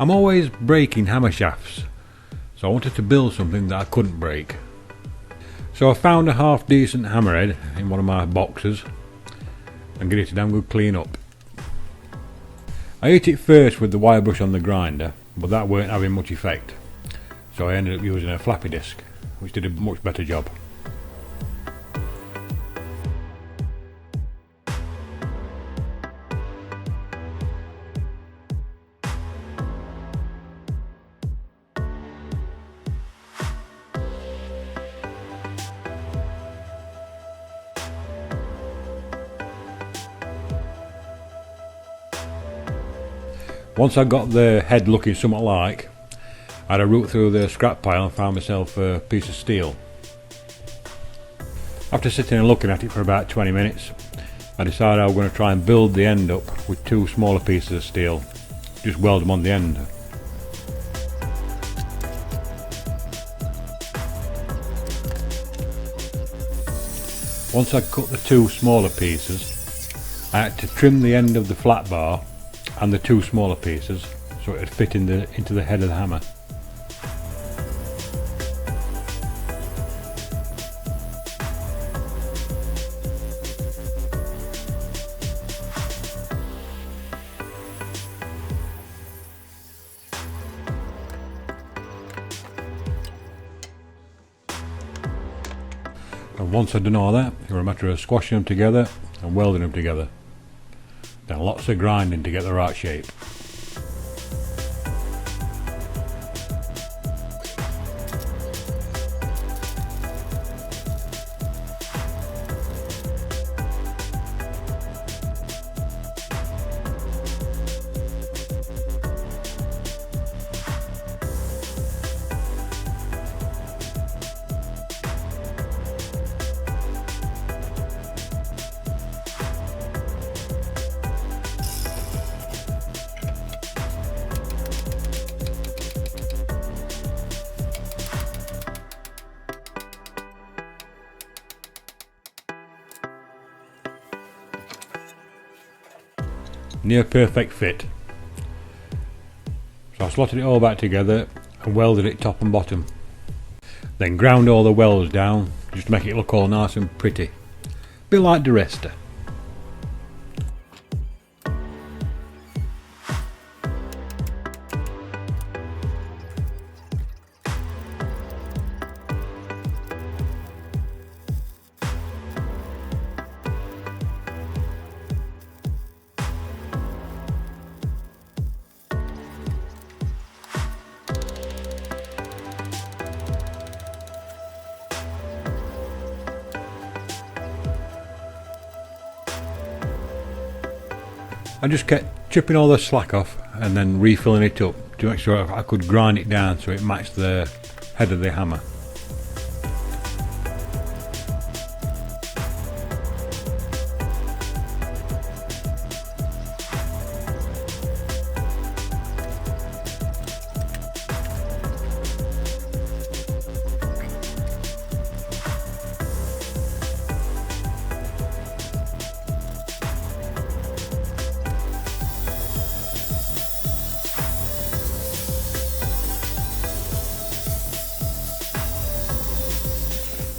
I'm always breaking hammer shafts, so I wanted to build something that I couldn't break. So I found a half decent hammerhead in one of my boxes and gave it a damn good clean up. I hit it first with the wire brush on the grinder, but that weren't having much effect, so I ended up using a flappy disc, which did a much better job. Once I got the head looking somewhat like, I had a root through the scrap pile and found myself a piece of steel. After sitting and looking at it for about 20 minutes, I decided I was going to try and build the end up with two smaller pieces of steel, just weld them on the end. Once I cut the two smaller pieces, I had to trim the end of the flat bar and the two smaller pieces so it would fit into the head of the hammer. And once I'd done all that, it was a matter of squashing them together and welding them together. Then lots of grinding to get the right shape. Near perfect fit. So I slotted it all back together and welded it top and bottom. Then ground all the welds down just to make it look all nice and pretty. Bit like the rester. I just kept chipping all the slack off and then refilling it up to make sure I could grind it down so it matched the head of the hammer.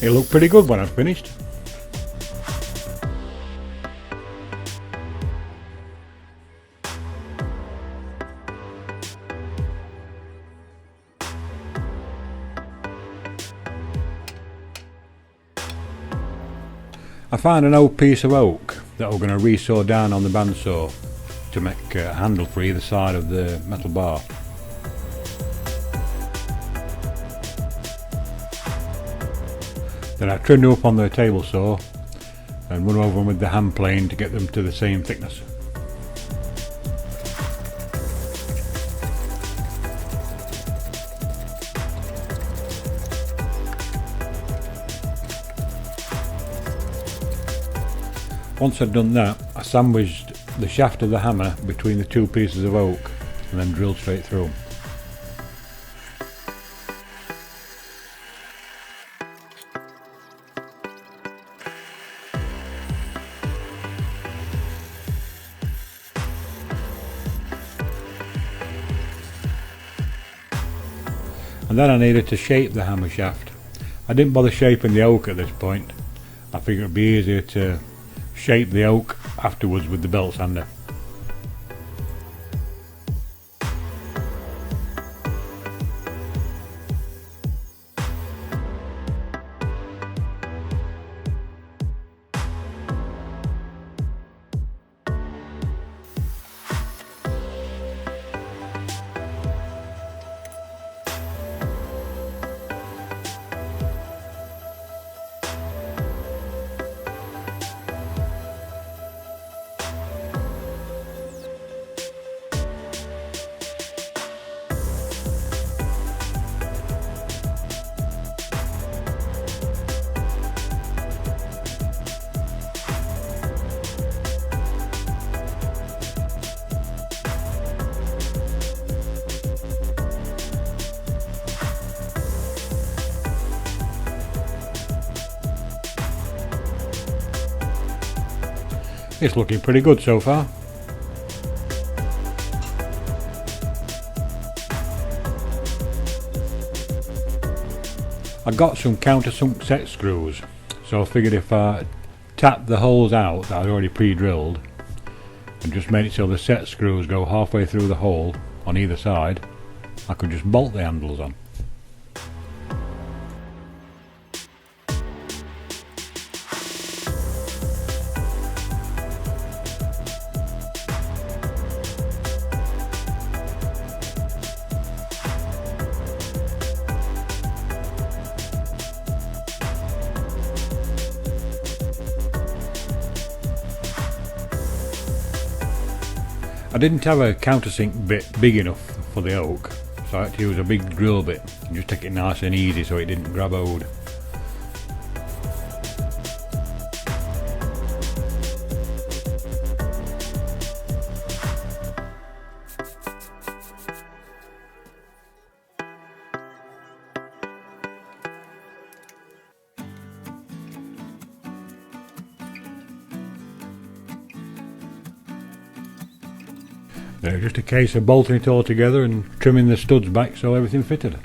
It looked pretty good when I finished. I found an old piece of oak that we're going to resaw down on the bandsaw to make a handle for either side of the metal bar. Then I trimmed them up on the table saw and run over them with the hand plane to get them to the same thickness. Once I'd done that, I sandwiched the shaft of the hammer between the two pieces of oak and then drilled straight through. And then I needed to shape the hammer shaft. I didn't bother shaping the oak at this point. I figured it'd be easier to shape the oak afterwards with the belt sander. It's looking pretty good so far. I got some countersunk set screws, so I figured if I tapped the holes out that I'd already pre-drilled and just made it so the set screws go halfway through the hole on either side, I could just bolt the handles on. I didn't have a countersink bit big enough for the oak, so I had to use a big drill bit and just take it nice and easy so it didn't grab hold. Then it was just a case of bolting it all together and trimming the studs back so everything fitted.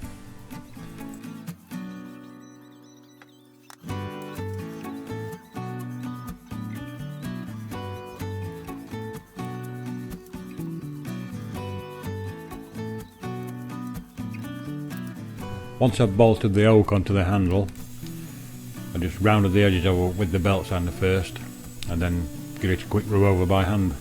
Once I've bolted the oak onto the handle, I just rounded the edges over with the belt sander first and then give it a quick rub over by hand.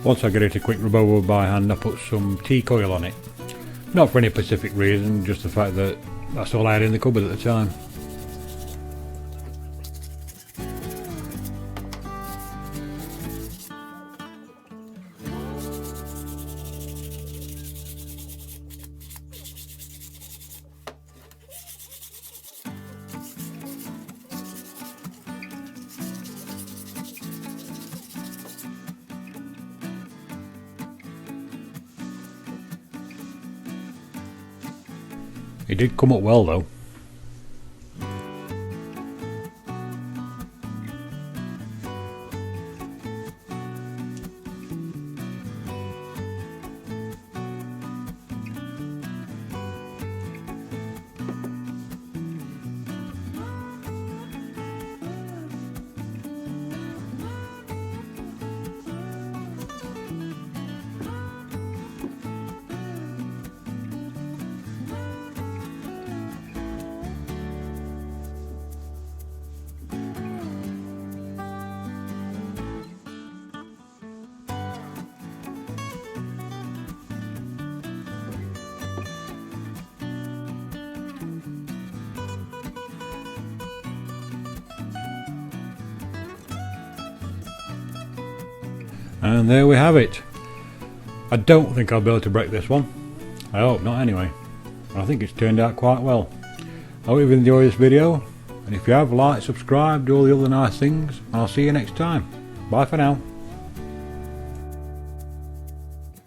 Once I get it a quick rub over by hand, I put some teak oil on it. Not for any specific reason, just the fact that that's all I had in the cupboard at the time. It did come up well though. And there we have it. I don't think I'll be able to break this one. I hope not anyway. I think it's turned out quite well. I hope you've enjoyed this video, and if you have, like, subscribe, do all the other nice things, and I'll see you next time. Bye for now.